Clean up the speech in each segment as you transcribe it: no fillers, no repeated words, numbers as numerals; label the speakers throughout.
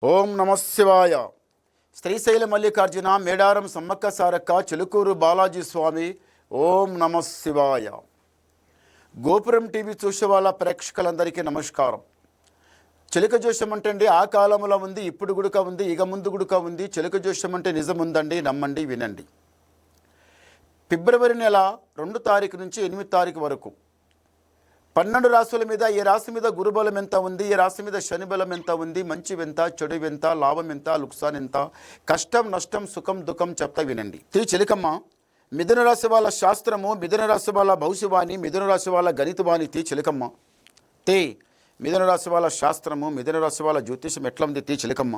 Speaker 1: ఓం నమ శివాయ. శ్రీశైల మల్లికార్జున మేడారం సమ్మక్క సారక్క చిలుకూరు బాలాజీ స్వామి. ఓం నమ శివాయ. గోపురం టీవీ చూసే వాళ్ళ ప్రేక్షకులందరికీ నమస్కారం. చిలుక జోషం అంటే ఆ కాలంలో ఉంది, ఇప్పుడు గుడుక ఉంది, ఇక ముందు గుడుక ఉంది. చిలుక జోషం అంటే నిజం ఉందండి, నమ్మండి, వినండి. ఫిబ్రవరి నెల 2 తారీఖు నుంచి 8 తారీఖు వరకు 12 రాశుల మీద ఏ రాశి మీద గురుబలం ఎంత ఉంది, ఏ రాశి మీద శని బలం ఎంత ఉంది, మంచి ఎంత, చెడు ఎంత, లాభం ఎంత, లుక్సాన్ ఎంత, కష్టం నష్టం సుఖం దుఃఖం చెప్తా వినండి. శ్రీ చిలకమ్మ మిథున రాశి వాళ్ళ శాస్త్రము, మిథున రాశి వాళ్ళ భవిష్యవాణి, మిథున రాశి వాళ్ళ గణితవాణి తి చిలకమ్మ. తే మిథున రాశి వాళ్ళ శాస్త్రము, మిథున రాశి వాళ్ళ జ్యోతిషం ఎట్లా ఉంది తి చిలకమ్మ.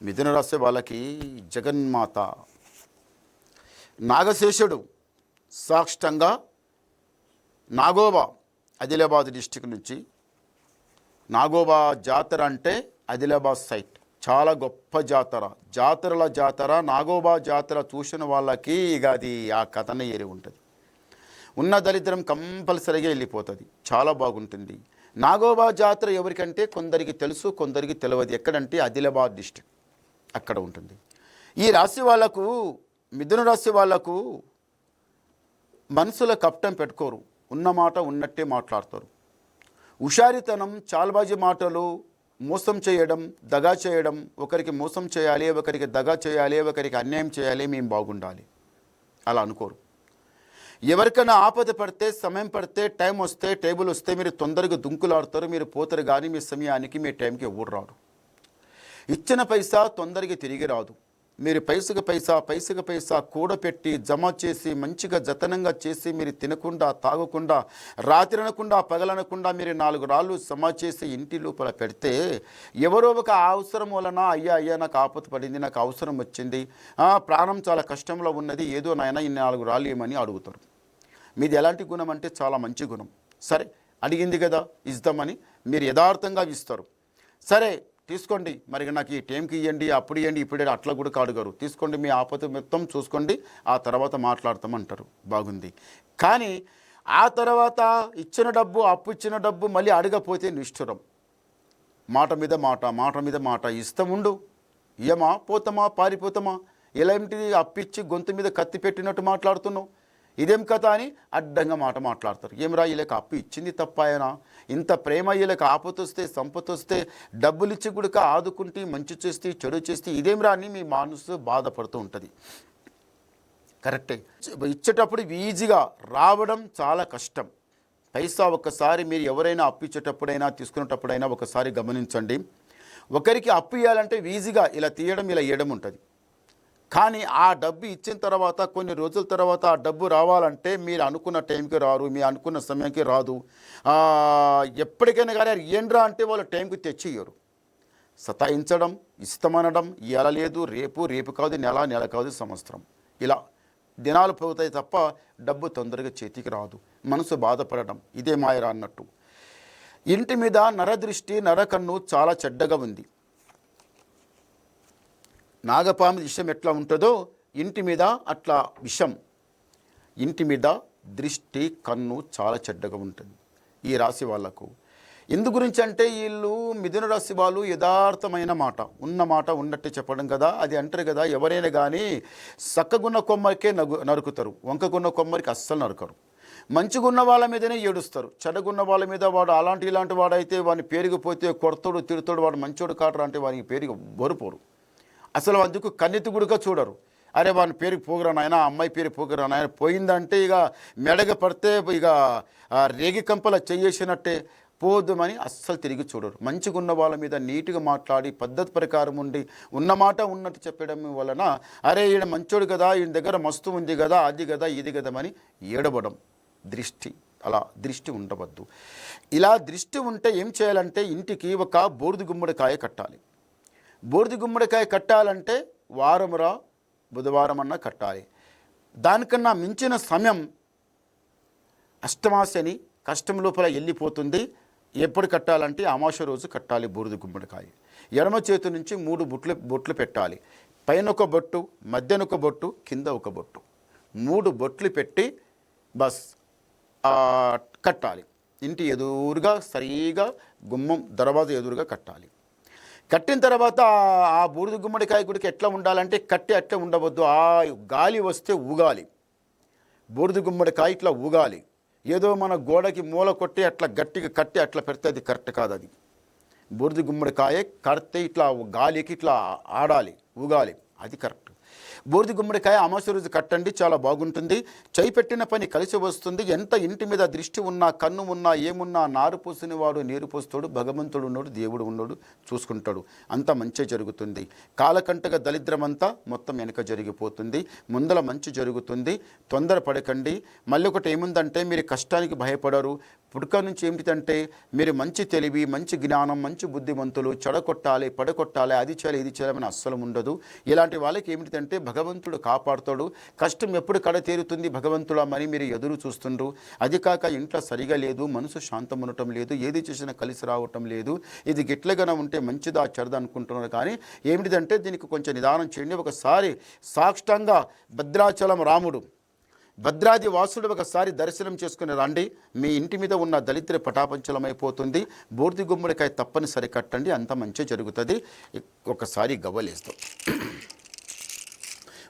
Speaker 1: మిథున రాశి వాళ్ళకి జగన్మాత నాగశేషుడు సాక్షంగా నాగోబా ఆదిలాబాద్ డిస్టిక్ నుంచి. నాగోబా జాతర అంటే ఆదిలాబాద్ సైట్ చాలా గొప్ప జాతర, జాతరల జాతర. నాగోబా జాతర చూసిన వాళ్ళకి ఇక అది ఆ కథనే ఏరి ఉంటుంది. ఉన్న దరిద్రం కంపల్సరీగా వెళ్ళిపోతుంది, చాలా బాగుంటుంది. నాగోబా జాతర ఎవరికంటే కొందరికి తెలుసు, కొందరికి తెలియదు. ఎక్కడంటే ఆదిలాబాద్ డిస్టిక్ అక్కడ ఉంటుంది. ఈ రాశి వాళ్ళకు, మిథున రాశి వాళ్లకు మనసులో కపటం పెట్టుకోరు, ఉన్నమాట ఉన్నట్టే మాట్లాడతారు. హుషారితనం, చాల్బాజీ మాటలు, మోసం చేయడం, దగా చేయడం. ఒకరికి మోసం చేయాలి, ఒకరికి దగా చేయాలి, ఒకరికి అన్యాయం చేయాలి, మేము బాగుండాలి అలా అనుకోరు. ఎవరికైనా ఆపద పడితే, సమయం పడితే, టైం వస్తే, టేబుల్ వస్తే మీరు తొందరగా దుంకులాడతారు. మీరు పోతారు కానీ మీ సమయానికి, మీ టైంకి ఎవరు రాడు. ఇచ్చిన పైసా తొందరగా తిరిగి రాదు. మీరు పైసకు పైసా కూడపెట్టి జమ చేసి మంచిగా జతనంగా చేసి మీరు తినకుండా, తాగకుండా, రాత్రి అనకుండా, పగలనకుండా మీరు 4 రాళ్ళు జమ చేసి ఇంటి లోపల పెడితే ఎవరో ఒక అవసరం వలన అయ్యా నాకు ఆపద పడింది, నాకు అవసరం వచ్చింది, ప్రాణం చాలా కష్టంలో ఉన్నది, ఏదో నాయన ఈ 4 రాళ్ళు ఏమని అడుగుతారు. మీది ఎలాంటి గుణం అంటే చాలా మంచి గుణం. సరే అడిగింది కదా ఇద్దామని మీరు యథార్థంగా ఇస్తారు. సరే తీసుకోండి, మరి నాకు ఈ టైంకి ఇవ్వండి, అప్పుడు ఇవ్వండి, ఇప్పుడు అట్లా కూడా అడుగరు. తీసుకోండి, మీ ఆపద మొత్తం చూసుకోండి, ఆ తర్వాత మాట్లాడతామంటారు. బాగుంది. కానీ ఆ తర్వాత ఇచ్చిన డబ్బు, అప్పు ఇచ్చిన డబ్బు మళ్ళీ అడగపోతే నిష్ఠురం. మాట మీద మాట ఇష్టం ఉండు, ఇయమా పోతామా, పారిపోతామా, ఎలాంటిది అప్పిచ్చి గొంతు మీద కత్తి పెట్టినట్టు మాట్లాడుతున్నావు, ఇదేం కథ అని అడ్డంగా మాట్లాడతారు. ఏమరా వీళ్ళకి అప్పు ఇచ్చింది తప్పాయనా, ఇంత ప్రేమ వీళ్ళకి ఆపతొస్తే సంపతొస్తే డబ్బులు ఇచ్చి కూడా ఆదుకుంటే, మంచి చేస్తే, చెడు చేస్తే ఇదేమిరా అని మీ మనసు బాధపడుతూ ఉంటుంది. కరెక్టే, ఇచ్చేటప్పుడు ఈజీగా రావడం చాలా కష్టం. పైసా ఒక్కసారి మీరు ఎవరైనా అప్పు ఇచ్చేటప్పుడైనా తీసుకునేటప్పుడైనా ఒకసారి గమనించండి. ఒకరికి అప్పు ఇవ్వాలంటే ఈజీగా ఇలా తీయడం, ఇలా ఇవ్వడం ఉంటుంది. కానీ ఆ డబ్బు ఇచ్చిన తర్వాత కొన్ని రోజుల తర్వాత ఆ డబ్బు రావాలంటే మీరు అనుకున్న టైంకి రారు, మీరు అనుకున్న సమయానికి రాదు. ఎప్పటికైనా కానీ ఏంట్రా అంటే వాళ్ళు టైంకి తెచ్చి ఇయ్యరు. సతాయించడం, ఇష్టమనడం, ఇవాళ లేదు, రేపు కాదు, నెల కాదు, సంవత్సరం, ఇలా దినాలు పోతాయి తప్ప డబ్బు తొందరగా చేతికి రాదు. మనసు బాధపడడం, ఇదే మాయరా అన్నట్టు. ఇంటి మీద నరదృష్టి, నరకన్ను చాలా చెడ్డగా ఉంది. నాగపాము విషం ఎట్లా ఉంటుందో ఇంటి మీద అట్లా విషం, ఇంటి మీద దృష్టి, కన్ను చాలా చెడ్డగా ఉంటుంది ఈ రాశి వాళ్ళకు. ఎందు గురించి అంటే వీళ్ళు మిథున రాశి వాళ్ళు యథార్థమైన మాట, ఉన్న మాట ఉన్నట్టే చెప్పడం కదా. అది అంటారు కదా, ఎవరైనా కానీ చక్కగున్న కొమ్మరికే నరుకుతారు, వంకగున్న కొమ్మరికి అస్సలు నరకరు. మంచిగున్న వాళ్ళ మీదనే ఏడుస్తారు, చెడగున్న వాళ్ళ మీద వాడు ఇలాంటి వాడైతే వాడిని పేరుగిపోతే కొడతాడు, తిడతాడు, వాడు మంచోడు కాటరా అంటే వానికి పేరుగా బోరుపోరు. అసలు అందుకు కన్నెత్తి గుడిగా చూడరు. అరే వాని పేరుకి పోగురా నాయన, అమ్మాయి పేరు పోగురా నాయన, పోయిందంటే ఇక మెడగ పడితే ఇక రేగి కంపల చెయ్యేసినట్టే, పోద్దామని అస్సలు తిరిగి చూడరు. మంచిగా ఉన్న వాళ్ళ మీద నీట్గా మాట్లాడి పద్ధతి ప్రకారం ఉండి ఉన్నమాట ఉన్నట్టు చెప్పడం వలన అరే ఈయన మంచోడు కదా, ఈయన దగ్గర మస్తు ఉంది కదా, అది కదా, ఇది కదా అని ఏడవడం. దృష్టి, అలా దృష్టి ఉండవద్దు. ఇలా దృష్టి ఉంటే ఏం చేయాలంటే ఇంటికి ఒక బూడిద గుమ్మడికాయ కట్టాలి. బూడిద గుమ్మడికాయ కట్టాలంటే వారమురా బుధవారం అన్నా కట్టాలి. దానికన్నా మించిన సమయం అష్టమాశని కష్టం లోపల వెళ్ళిపోతుంది. ఎప్పుడు కట్టాలంటే అమావాస్య రోజు కట్టాలి బూడిద గుమ్మడికాయ. ఎడమ చేతి నుంచి 3 బొట్లు పెట్టాలి. పైన ఒక బొట్టు, మధ్యన ఒక బొట్టు, కింద ఒక బొట్టు, 3 బొట్లు పెట్టి బస్ కట్టాలి. ఇంటి ఎదురుగా సరిగా గుమ్మం దర్వాజా ఎదురుగా కట్టాలి. కట్టిన తర్వాత ఆ బూడిద గుమ్మడికాయ గుడికి ఎట్లా ఉండాలంటే కట్టి అట్లా ఉండవద్దు, ఆ గాలి వస్తే ఊగాలి. బూడిద గుమ్మడికాయ ఇట్లా ఊగాలి. ఏదో మన గోడకి మూల కొట్టి అట్లా గట్టిగా కట్టి అట్లా పెడితే అది కరెక్ట్ కాదు. అది బూడిద గుమ్మడికాయ కడితే ఇట్లా గాలికి ఇట్లా ఆడాలి, ఊగాలి, అది కరెక్ట్. బూడిద గుమ్మడికాయ అమావాస్య రోజు కట్టండి, చాలా బాగుంటుంది. చేయి పెట్టిన పని కలిసి వస్తుంది. ఎంత ఇంటి మీద దృష్టి ఉన్నా, కన్ను ఉన్నా, ఏమున్నా, నారు పోసిన వాడు నీరు పోస్తాడు, భగవంతుడు ఉన్నాడు, దేవుడు ఉన్నాడు, చూసుకుంటాడు, అంతా మంచి జరుగుతుంది. కాలకంటగా దరిద్రమంతా మొత్తం వెనక జరిగిపోతుంది, ముందల మంచి జరుగుతుంది. తొందర పడకండి. మళ్ళీ ఒకటి ఏముందంటే, మీరు కష్టానికి భయపడరు. పుడక నుంచి ఏమిటంటే, మీరు మంచి తెలివి, మంచి జ్ఞానం, మంచి బుద్ధిమంతులు, చెడగొట్టాలి, పడగొట్టాలి, అది చేయాలి, ఇది చేయాలని అస్సలు ఉండదు. ఇలాంటి వాళ్ళకి ఏమిటంటే భగవంతుడు కాపాడుతాడు. కష్టం ఎప్పుడు కడ తీరుతుంది భగవంతుడా మరి మీరు ఎదురు చూస్తుండ్రు. అది కాక ఇంట్లో సరిగా లేదు, మనసు శాంతం ఉండటం లేదు, ఏది చేసినా కలిసి రావటం లేదు, ఇది గిట్లగానే ఉంటే మంచిదా చెడదా అనుకుంటున్నారు. కానీ ఏమిటిదంటే దీనికి కొంచెం నిదానం చేయండి. ఒకసారి సాక్షాంగా భద్రాచలం రాముడు, భద్రాది వాసుడు ఒకసారి దర్శనం చేసుకుని రండి. మీ ఇంటి మీద ఉన్న దళిద్ర పటాపంచలమైపోతుంది. బూడిద గుమ్మడికాయ తప్పనిసరి కట్టండి, అంత మంచి జరుగుతుంది. ఒకసారి గవ్వలేస్తాం.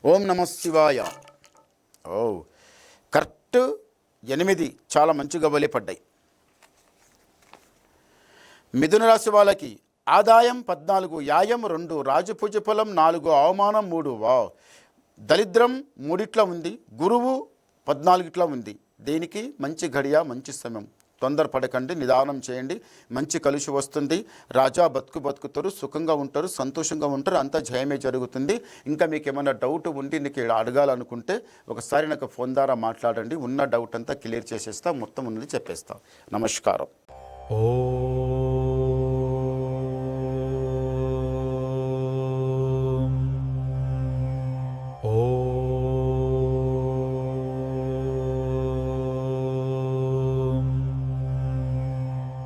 Speaker 1: ఓం నమ శివాయ. కరెక్ట్ 8 చాలా మంచి గవ్వలే పడ్డాయి. మిథున రాశి వాళ్ళకి ఆదాయం 14, యాయం 2, రాజపూజ ఫలం 4, అవమానం 3. దరిద్రం 3 ఉంది, గురువు 14 ఉంది. దేనికి మంచి గడియ, మంచి సమయం. తొందరపడకండి, నిదానం చేయండి, మంచి కలిసి వస్తుంది. రాజా బతుకుతారు, సుఖంగా ఉంటారు, సంతోషంగా ఉంటారు, అంతా జయమే జరుగుతుంది. ఇంకా మీకు ఏమైనా డౌట్ ఉండి నీకు అడగాలనుకుంటే ఒకసారి నాకు ఫోన్ ద్వారా మాట్లాడండి. ఉన్న డౌట్ అంతా క్లియర్ చేసేస్తా, మొత్తం ఉన్నది చెప్పేస్తా. నమస్కారం.